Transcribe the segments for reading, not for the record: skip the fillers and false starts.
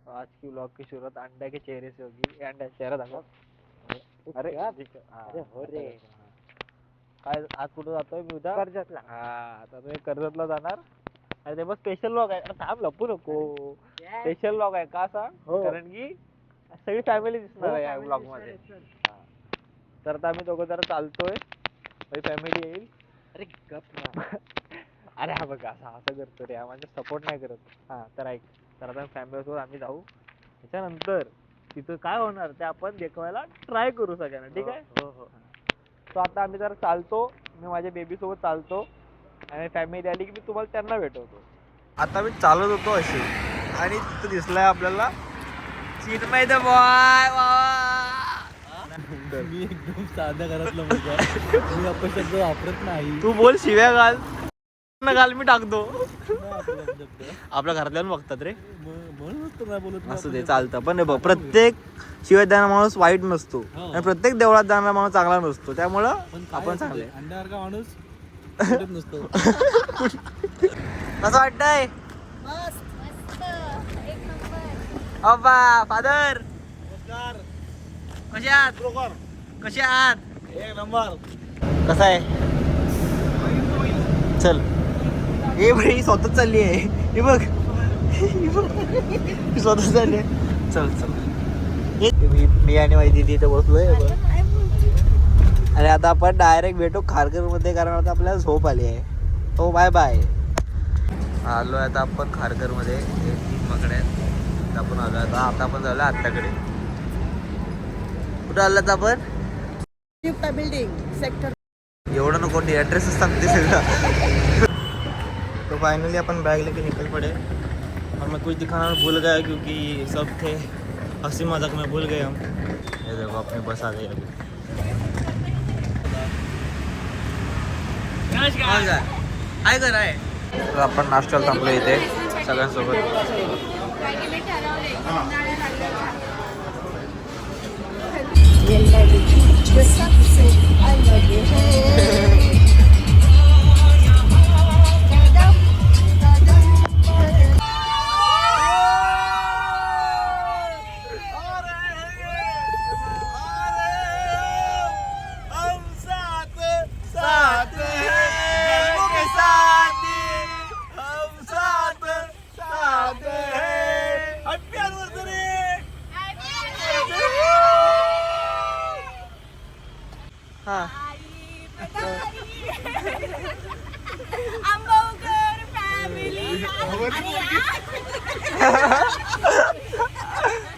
आज की व्लॉग की शुरुआत अंडा के चेहरे से होगी. अंडा चेहरा दाखव. अरे हो रे. काय आज कुठं जातोय मी उद्या कर्जतला. आता मी कर्जतला जाणार. आणि ते मग स्पेशल व्लॉग आहे. थांब लपू नको. स्पेशल व्लॉग आहे का सांग. कारण की सगळी फॅमिली दिसणार आहे या व्लॉग मध्ये. तर आता आम्ही दोघं जरा चालतोय. माझी फॅमिली येईल. अरे गप. अरे हा बघ असं करतो रे. म्हणजे सपोर्ट नाही करत. हा तर ऐक. तर आता फॅमिली सोबत आम्ही जाऊ. त्याच्यानंतर तिथं काय होणार ते आपण दाखवायला ट्राय करू सगळ्यांना. ठीक आहे. हो. तो आता आम्ही जरा चालतो. मी माझ्या बेबी सोबत चालतो. आणि फॅमिली आली की मी तुम्हाला त्यांना भेटवतो. आता मी चालत होतो अशी आणि तिथं दिसलाय आपल्याला चिन्मय द बॉय. मी एकदम साध्या घरातला मुलगा. मी अपशब्द वापरत नाही. तू बोल शिव्या घाल घाल मी टाकतो. आपल्या घरातल्या बघतात रे. असू दे चालतं. पण प्रत्येक शिवाय देणारा माणूस वाईट नसतो आणि प्रत्येक देवळात जाणारा माणूस चांगला नसतो. त्यामुळं आपण चांगले. अंड्यासारखा माणूस नसतो. कसं वाटतंय अब्बा फादर. कसे आहात. एक नंबर. कसा आहे. चल हे भाई स्वतःच चालली आहे. हे बघ स्वतः चालली आहे. चल मी आणि माझी दिदी इथे बसलोय. आणि आता आपण डायरेक्ट भेटू खारघर मध्ये. कारण आता आपल्याला झोप आली आहे. हो बाय बाय. आलो आता आपण खारघर मध्ये. मकडे आपण आलो आता आपण झालो आत्याकडे. कुठं आलात आपण. Building sector. एवढं नको ॲड्रेस सांगते सगळं. तो फाइनली अपन बैग लेके निकल पड़े. और मैं कुछ दिखाना भूल गया क्योंकि सब थे हंसी मजाक में भूल गए हम. ये देखो अपनी बस आ गई अभी. आहे घर आहे. तर आपण नाश्त्याला थांबलो इथे सगळ्यांसोबत.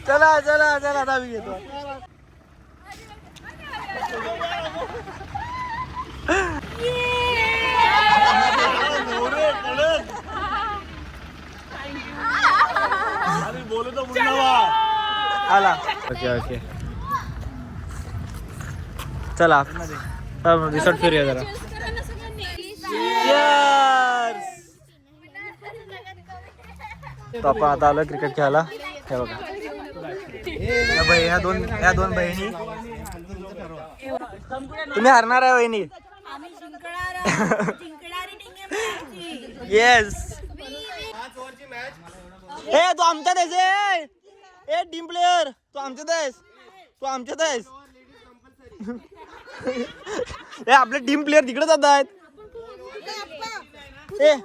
चला आता मी घेतो. आला. ओके चला रिसॉर्ट फिरूया जरा. तो आपण आता आलो क्रिकेट खेळायला. हे बघा ह्या दोन बहिणी. तुम्ही हरणार आहे वहिनी. येस. ए तू आमच्यात आहेस. ए टीम प्लेयर तू आमच्यात आहेस. ए आपले टीम प्लेयर तिकडे जात आहेत. ए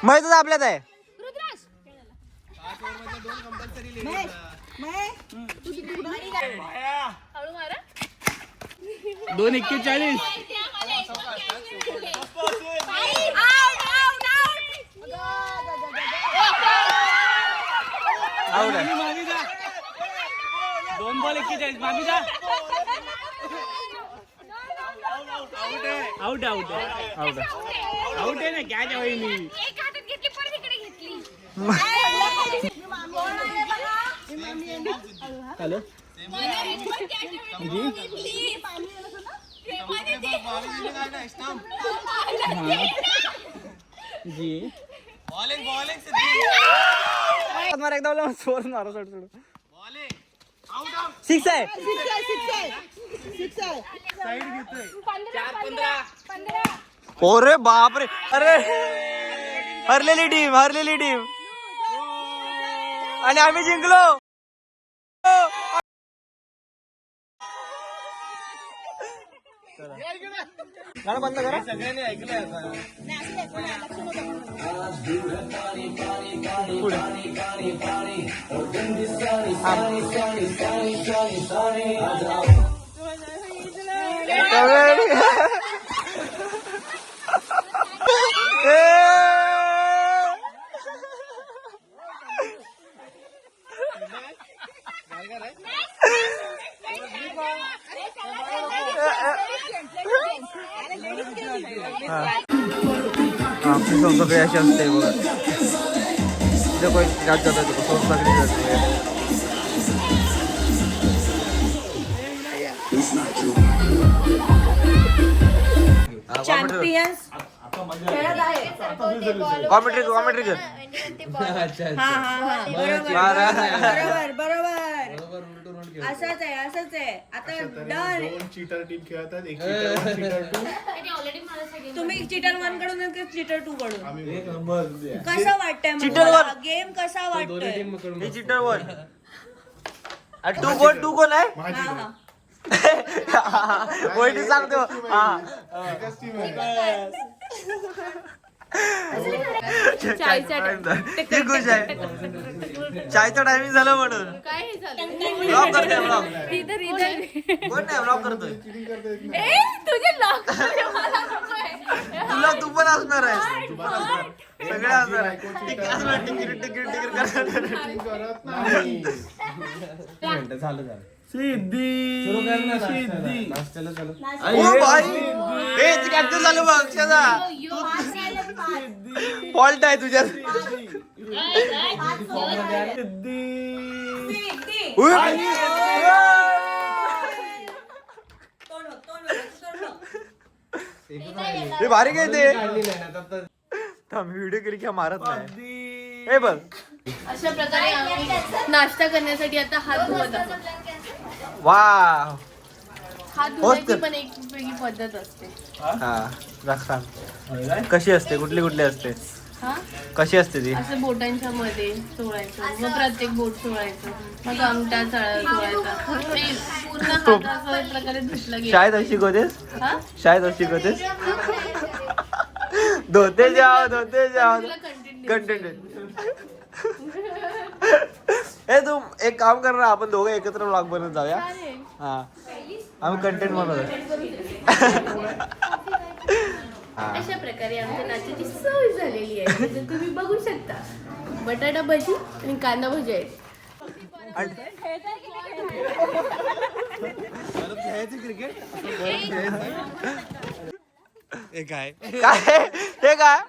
माहितच आपल्यात आहे. 2:41. दोन बॉल 41. मामी जा. आउट आहे ना. कॅच आहे वहिनी. हॅलो जी बॉलिंग एकदा सोड मारा. सोड. सिक्स आहे. अरे बाप रे. अरे हरलेली टीम. आणि आम्ही जिंकलो. गाणं बंद करा. सगळ्यांनी ऐकलंय आता. आमची संस्कृती अशी असते बघा. तिथे कोणी जात जातात संस्कृती जाते. चॅम्पियन्स कॉमेंट्री कॉमेंट्री कर. बरोबर असंच आहे आता डन. चीटर टीम खेळतात. एक चीटर 2. तुम्ही चीटर 1 कडून चीटर 2 कडून आम्ही कसं वाटतंय Cheater one. गेम कसा वाटतोय? ही चिटर वन. टू कोण आहे? हा. वैटी सांगतो. हा एकच टीम आहे. ती खुश आहे. चायचा टायमिंग झालं म्हणून ब्लॉक करतोय. ब्लॉक कोण नाही ब्लॉक करतोय. तुला तू पण असणार आहे. सगळे असणार आहे. तिकीट करणार. करत नाही. सिद्धी ओ भाई हे कॅप्चर झालं बघ. अक्षदा फॉल्ट आहे तुझ्यात. हे भारी काय ते. व्हिडिओ केली की मारत नाही. हे बघ अशा प्रकारे आम्ही नाश्ता करण्यासाठी आता हात धुवत आहोत. वा. हात धुण्याची पण एक वेगळी पद्धत असते. हा कशी असते? कुठली असते? हा कशी असते ती? असं बोटांच्या मध्ये चोळायचं, मग प्रत्येक बोट चोळायचं, मग अंगठा चोळायचा. ते पूर्ण हात असं प्रकारे धुतलं गेलं. शाळेत अशी शिकवतेस? हा? शाळेत अशी शिकवतेस? धोते जाओ तुला कंटेंट हे तू एक काम कर ना, आपण दोघं एकत्र ब्लॉग बनवून जाऊया. हा आम्ही कंटेंट बनवतो. अशा प्रकारे आमच्या नाचाची सवय झालेली आहे. जसं तुम्ही बघू शकता बटाटा भजी आणि कांदा भजी आहेत. हे काय हे काय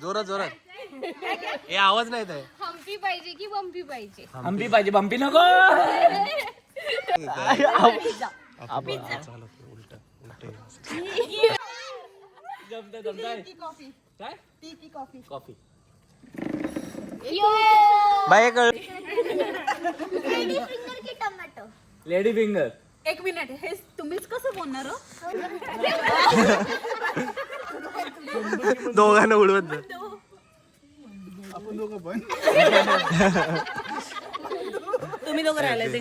जोरात हे आवाज नाही आहे. हम्पी पाहिजे की बम्पी पाहिजे? हंपी पाहिजे. बंपी नको. कॉफी. बाय कळ. Lady finger. एक मिनिट, हे तुम्हीच कसं बोलणार हो? दोघांना उडवत आपण दोघं पण. तुम्ही लोक राहिले ते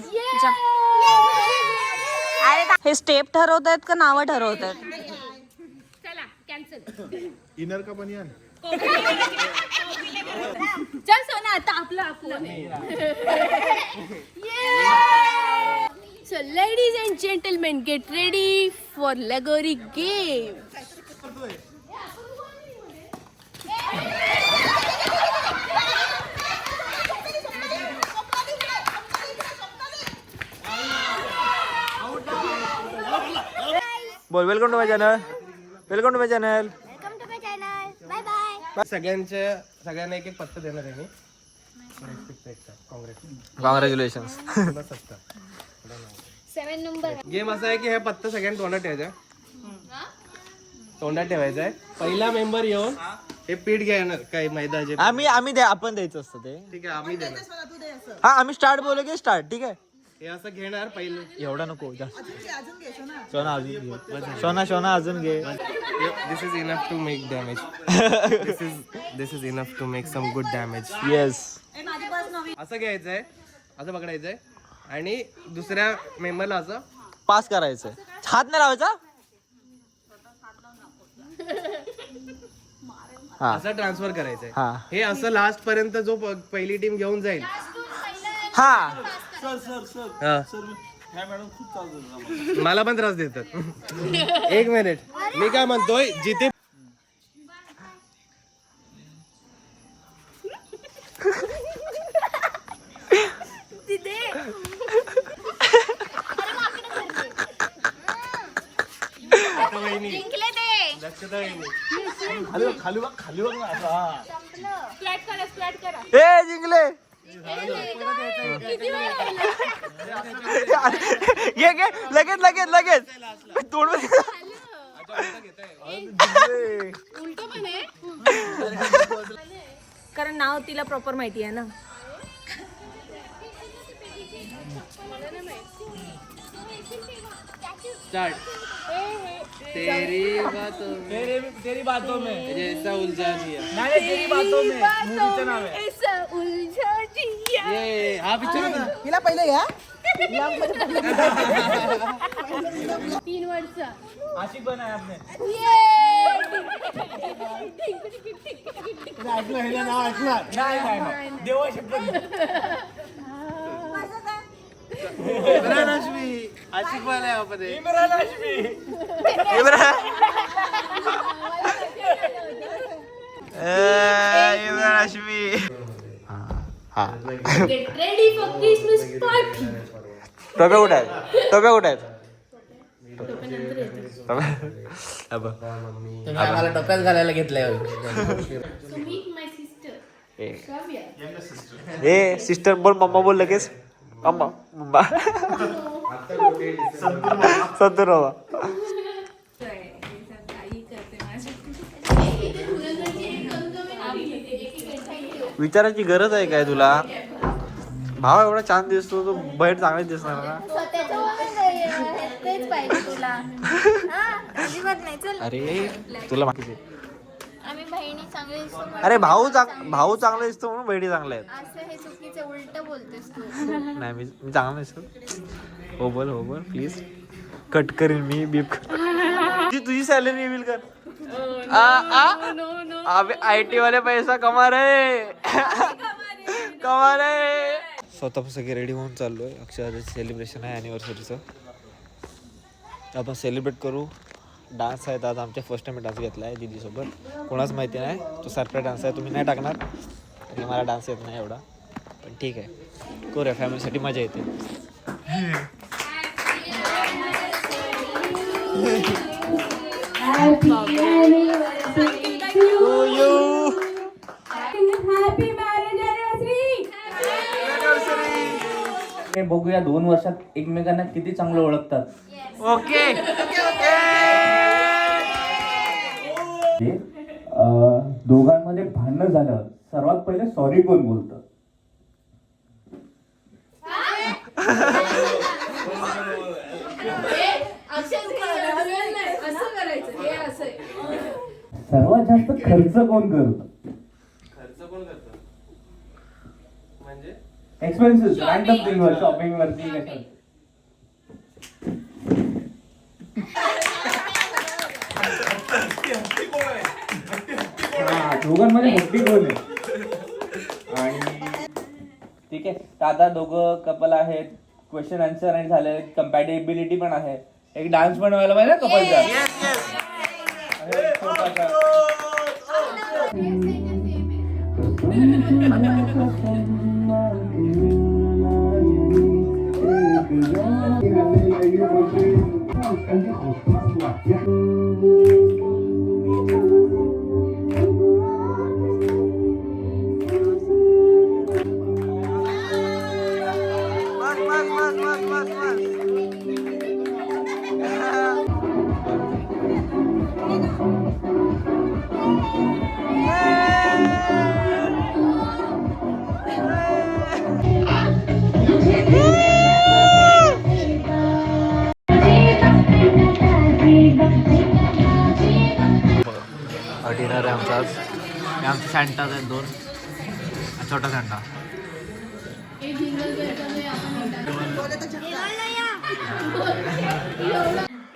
हे स्टेप ठरवतायत का नावं ठरवतायत? चला कॅन्सल. इनर का बनियान. चल सोना आता आपलं. So ladies and gentlemen, get ready for Lagori game. बोल. Welcome to my channel. सगळ्यांना एक पत्ता देणार आहे मी. कॉंग्रॅच्युलेशन. 7 नंबर. गेम असा आहे की हे पत्ता सगळ्यांना तोंडात ठेवायचा आहे. पहिला मेंबर येऊन हे पीठ घेणार काय मैदाचे. आपण द्यायचं असतं ते. ठीक आहे आम्ही देणार. हा आम्ही स्टार्ट बोलू की स्टार्ट. ठीक आहे हे असं घेणार पहिलं. एवढा नको जास्त. सोना अजून घे. This is enough to make damage. This is enough to make some good damage. Yes. माझी असं घ्यायचंय, असं पकडायचंय आणि दुसऱ्या मेंबरला असं पास करायचंय. हात नाही लावायचा. हा असं ट्रान्सफर करायचंय. हा हे असं लास्ट पर्यंत जो पहिली टीम घेऊन जाईल. हा हा. मला पण त्रास देतात. एक मिनिट, मी काय म्हणतोय, जिथे जिंकले ते. खाली बघ ना असा. स्क्वॅट करा. ए जिंकले. किती वेळ राहिला? घे घे लगेच लगेच लगेच तोंड उलट पण आहे. कारण नाव तिला प्रॉपर माहिती आहे ना. स्टार्ट. तेरी बातों में तेरी बातों में जैसा उलझा जिया. नाही तेरी बातों में मूवीचं नाव आहे. ऐसा उलझा जिया. ये हा पिक्चर होता. तिला पहिले घ्या. 3 वर्ष. आशिक पण आहे आपने. ऐकलं हे नाव ऐकलं. नाही देवा शपथ. इमरान हाशमी आशिक वाला है वहाँ पे. Imran Hashmi. Imran Hashmi. Get ready for Christmas party. टोप्या कुठे आहेत? टोप्या कुठे आहेत? मला टोप्यात घालायला घेतलंय. So meet my sister. Shravya. A sister बोल, मम्मा बोल लगेच. अम्मा मम्मा संतूर बाबा. विचारायची गरज आहे काय तुला? भाव एवढा छान दिसतो, तो बहीण चांगलीच दिसणार ना. स्वतःचं तेच पाहिजे तुला. अजिबात नाही. चल अरे तुला माहिती आहे. आम्ही बहिणी चांगले दिसतो म्हणून. अरे भाऊ चांगला दिसतो म्हणून बहिणी चांगल्या आहेत. असं हे चुकीचं उलट बोलतेस तू. नाही मी चांगला दिसतो. हो बोल प्लीज. कट करीन मी बीप. तुझी सॅलरी रिव्हील कर. अबे IT वाले पैसा कमा रे. स्वतः सगळे रेडी होऊन चाललोय. अक्षराचं सेलिब्रेशन आहे ॲनिव्हर्सरीचं. आपण सेलिब्रेट करू. डान्स आहेत आज आमच्या. फर्स्ट टाइम डान्स घेतला आहे दीदीसोबत. कोणाच माहिती नाही. तो सरप्राईज डान्स आहे. तुम्ही नाही टाकणार आणि मला डान्स येत नाही एवढा, पण ठीक आहे करूया. फॅमिलीसाठी मजा येते. हे बघूया 2 वर्षात एकमेकांना किती चांगलं ओळखतात. ओके दोघांमध्ये भांडण झालं, सर्वात पहिले सॉरी कोण बोलतं? सर्वात जास्त खर्च कोण करतं? म्हणजे एक्सपेन्सेस रँडम थिंगवर, शॉपिंग वरती कशा? दोघांमध्ये मोठी कोण आहे? आणि ठीक आहे, तर आता दोघं कपल आहेत, क्वेश्चन आन्सर आणि झाले, कम्पॅटेबिलिटी पण आहे, एक डान्स पण व्हायला पाहिजे कपलचा. डिनर आहे आमचा आज. आमचे सँटाच आहेत 2. छोटा सँटा हे जिंगल बेलचं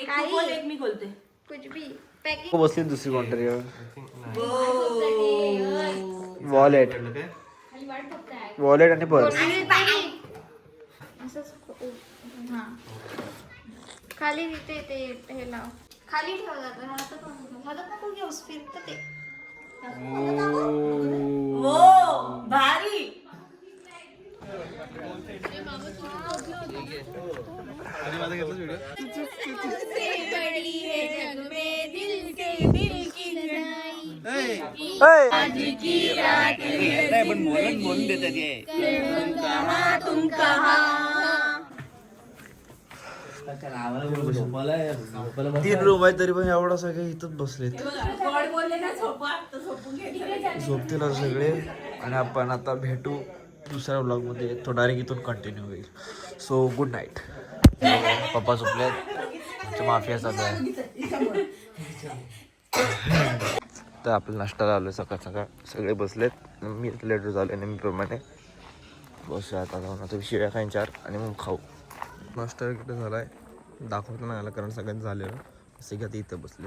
आपण एक मी बोलते. कुछ भी पॅकिंग बसली दुसरी कोणतरी वॉलेट आणि पर्स. हा खाली तिथे ते हे लाव खाली ठेव जातं हातात नको घेऊस फिरतं ते भारी. बोलून देतात हे. तीन रूम आहे तरी पण एवढा सगळे इथंच बसलेत. झोपतील सगळे आणि आपण आता भेटू दुसऱ्या ब्लॉग मध्ये. तो डायरेक्ट इथून कंटिन्यू होईल. So good night. पप्पा झोपलेत. माफिया चालू आहे. तर आपलं नाश्ता आलोय सकाळ सकाळ. सगळे बसलेत. मी लेट झालोय नेहमीप्रमाणे. बसूया आता जाऊन आता शिव्या खाईन 4 आणि मग खाऊ. नाश्ता वगैरे झालाय. दाखवतो नाही आला कारण सगळ्यांचं झालेलं. सगळ्यात इथं बसले.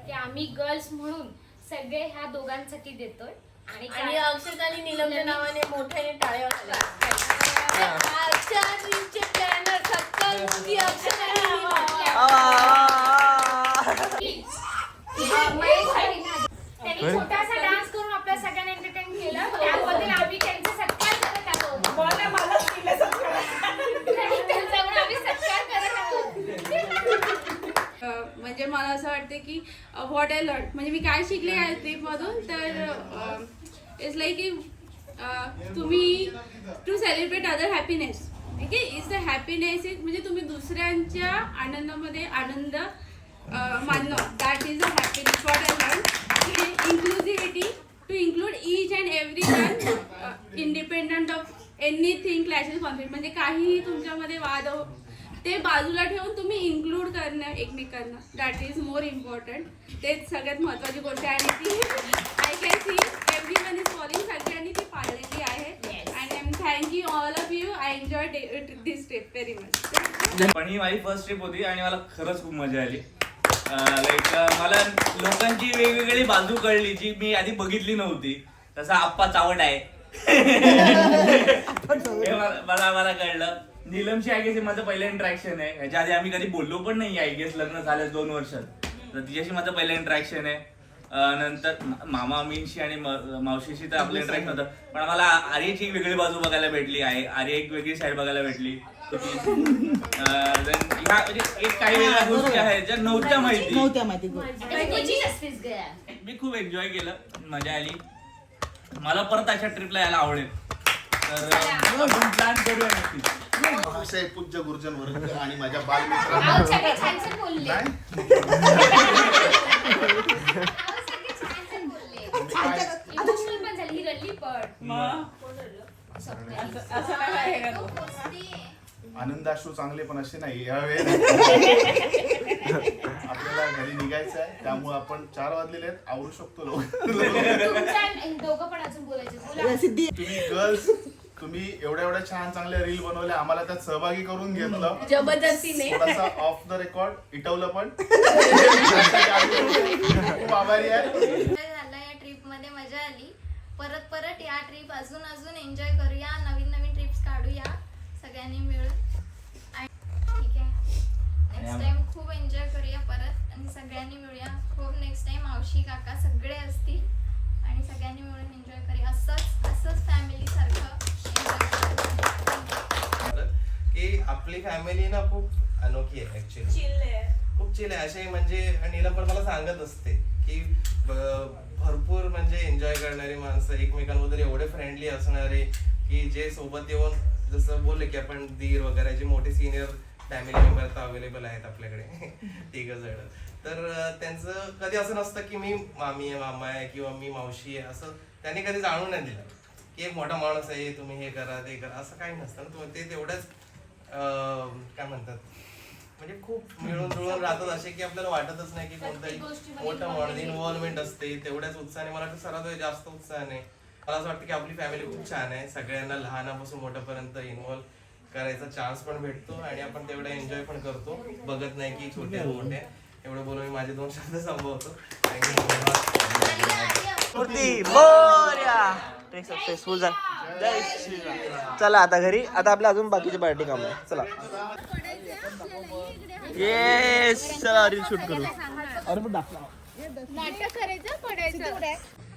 की आम्ही गर्ल्स म्हणून सगळे ह्या दोघांसाठी देतोय आणि अक्षत आणि नीलमच्या नावाने मोठ्याने टाळ्या वाजल्या. आजच्या ट्रिपचे प्लॅनर सक्कल मुलगी अक्षत आणि त्यांनी छोटासा डान्स करून आपल्या सगळ्यांना एंटरटेन केलं. त्याबद्दल आम्ही त्यांचा सत्कार करत आहोत. त्यांच्यामुळे आम्ही सत्कार करत आहोत. म्हणजे मला असं वाटतं की व्हॉट आय लर्न म्हणजे मी काय शिकले या ट्रिपमधून तर इट्स लाईक की तुम्ही to celebrate other happiness. Okay is the happiness is म्हणजे तुम्ही दुसऱ्यांच्या आनंदामध्ये आनंद मानणं. That is a happiness. What I learn inclusivity to include each and everyone independent of anything clashes conflict म्हणजे काहीही तुमच्यामध्ये वाद ते बाजूला ठेवून तुम्ही इन्क्लूड करणं एकमेकांना. That is more important. तेच सगळ्यात महत्त्वाची गोष्ट आहे आणि ती I can see everyone is following. सगळ्यांनी ती पाळलेली आहे. And I am thank you all of you. I enjoy this trip very much. पण ही माझी फर्स्ट ट्रिप होती आणि मला खरंच खूप मजा आली. लाईक मला लोकांची वेगवेगळी बाजू कळली जी मी आधी बघितली नव्हती. तसा आप्पा चावट आहे हे मला कळलं. नीलमशी आय गेस हे माझं पहिलं इंटरॅक्शन आहे. ह्याच्या आधी आम्ही कधी बोललो पण नाही. आय गेस लग्न झाल्यास 2 वर्षात. तर तिच्याशी माझं पहिलं इंटरॅक्शन आहे. नंतर मामा अमीनशी आणि मावशीशी तर आपलं इंटरॅक्शन होतं. पण मला आर्यची एक वेगळी बाजू बघायला भेटली आहे. आर्य एक वेगळी साईड बघायला भेटली. ह्या एक काही वेगळ्या गोष्टी आहेत ज्या नव्हत्या माहिती. मी खूप एन्जॉय केलं. मजा आली. मला परत अशा ट्रिपला यायला आवडेल. तर आपण प्लॅन करूया नक्की. पूज्य गुरुजन वर्ग आणि माझ्या बालमित्रांना इमोशनल पण झाली. ही रडली पण आनंदाश्रू चांगले पण असे नाही. यावेळेस आपल्याला घरी निघायचं आहे त्यामुळे आपण 4 वाजलेले आहेत. आवरू शकतो लोक. दोघं पण अजून बोलायचे. तुम्ही गर्ल्स तुम्ही एवढ्या छान चांगल्या रील बनवल्या. आम्हाला त्यात सहभागी करून घेतलं जबरदस्तीने. थोडासा ऑफ द रेकॉर्ड इटवलं पण. खूप आभारी आहे. झालं या ट्रिप मध्ये मजा आली. परत या ट्रिप अजून एन्जॉय करूया. नवीन ट्रिप्स काढूया सगळ्यांनी मिळून. ठीक आहे नेक्स्ट टाइम खूप एन्जॉय करूया परत आणि सगळ्यांनी मिळूया. खूप नेक्स्ट टाइम मावशी काका सगळे असतील आणि सगळ्यांनी मिळून एन्जॉय करूया. असंच फॅमिली सारखं की आपली फॅमिली ना खूप अनोखी आहे ऍक्च्युली. खूप चिल आहे असे. म्हणजे नीलम पण मला सांगत असते की भरपूर म्हणजे एन्जॉय करणारी माणसं एकमेकांबद्दल एवढे फ्रेंडली असणारे की जे सोबत येऊन जसं बोलले की आपण दीर वगैरे जे मोठे सिनियर फॅमिली मेंबर तर अवेलेबल आहेत आपल्याकडे 3 जण. तर त्यांचं कधी असं नसतं की मी मामी आहे मामा आहे किंवा मी मावशी आहे असं त्यांनी कधी जाणून नाही दिलं की एक मोठा माणूस आहे तुम्ही हे करा ते करा असं काही नसतं ना. ते तेवढंच काय म्हणतात म्हणजे खूप मिळून जुळून राहतात असे की आपल्याला वाटतच नाही की कोणतंही मोठं म्हणून इन्व्हॉल्वमेंट असते तेवढ्याच उत्साहाने. मला वाटतं सर्वात जास्त उत्साहाने मला असं वाटतं की आपली फॅमिली खूप छान आहे. सगळ्यांना लहानापासून मोठ्यापर्यंत इन्व्हॉल्व करायचा चान्स पण भेटतो आणि आपण तेवढा एन्जॉय पण करतो. बघत नाही की छोटे आणि मोठे. एवढं बोलून मी माझे 2 शब्द संपवतो. Thank you so much. मूर्ती मोरया. ट्रेक सक्सेसफुल झाला. जय श्रीराम. चला आता घरी. आता आपल्या अजून बाकीची पार्टी काम आहे. चला येस. चला रील शूट करू. नाटक करायचं पडायचं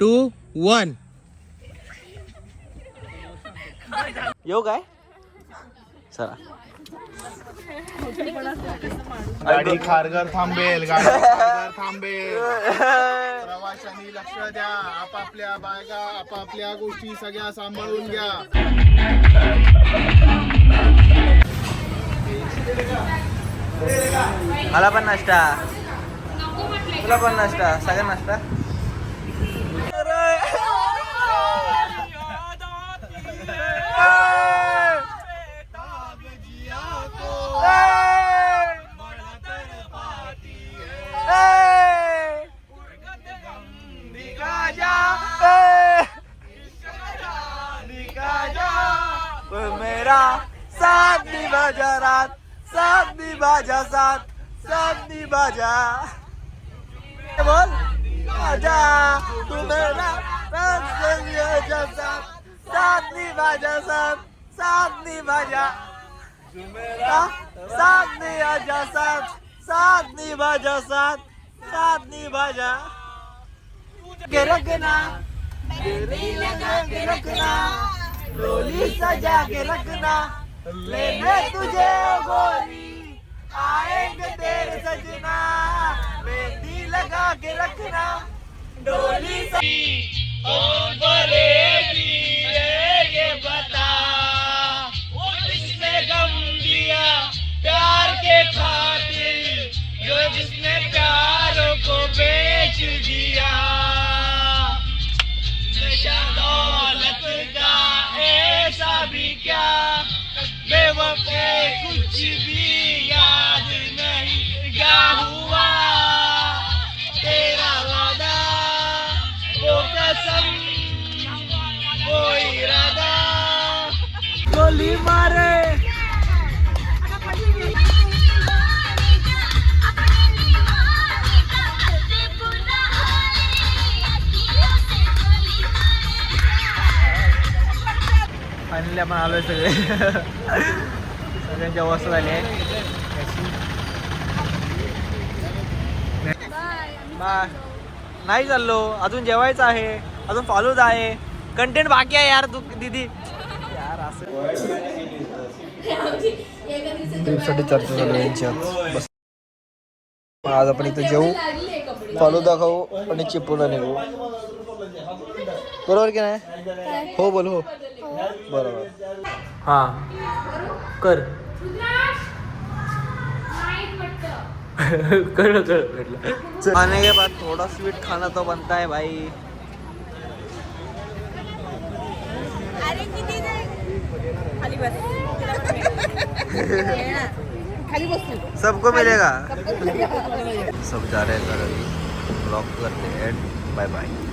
2, 1. येऊ काय? चला. गाडी खारघर थांबेल, गाडी खारघर थांबेल. प्रवाशांनी लक्ष द्या. आपापल्या बायका आपापल्या गोष्टी सगळ्या सांभाळून घ्या. मला पण नाश्ता. तुला पण नाश्ता. सगळ्या नाश्ता. मेरा साथ निभाजा रात, साथ निभाजा साथ निभाजा. बोल आजा तू मेरा साथ निभाजा साथ निभाजा. साथ निभाजा साथ निभाजा साथ निभाजा. के रखना तेरी लगा के रखना, डोली सजा के रखना, लेने तुझे गोरी आएंगे तेरे सजना, मेहंदी लगा के रखना, डोली ये बता वो जिसने गम दिया प्यार के खातिर, जो जिसने प्यारों को बेच दिया. नशा दौलत का ऐसा भी क्या, बेवफे कुछ भी याद नहीं क्या हुआ. तेरा वादा वो कसम वो इरादा, गोली मारे फायनली आपण आलोय सगळे. सगळ्यांची अवस्था झाली आहे. बाय. नाही चाललो अजून. जेवायचं आहे अजून. फालुदा आहे. कंटेंट बाकी आहे यार. तू दीदी यार असं ट्रिपसाठी चर्चा चालू यांच्यात. बस आज आपण इथे जेवू, फालुदा खाऊ आणि चिपळूणला निघू. बरोबर की नाही? हो बोल. हो बरोबर. हाँ कर. खाने के बाद थोड़ा स्वीट खाना तो बनता है भाई. सबको मिलेगा. सब जा रहे हैं घर. ब्लॉग करते हैं. Bye bye.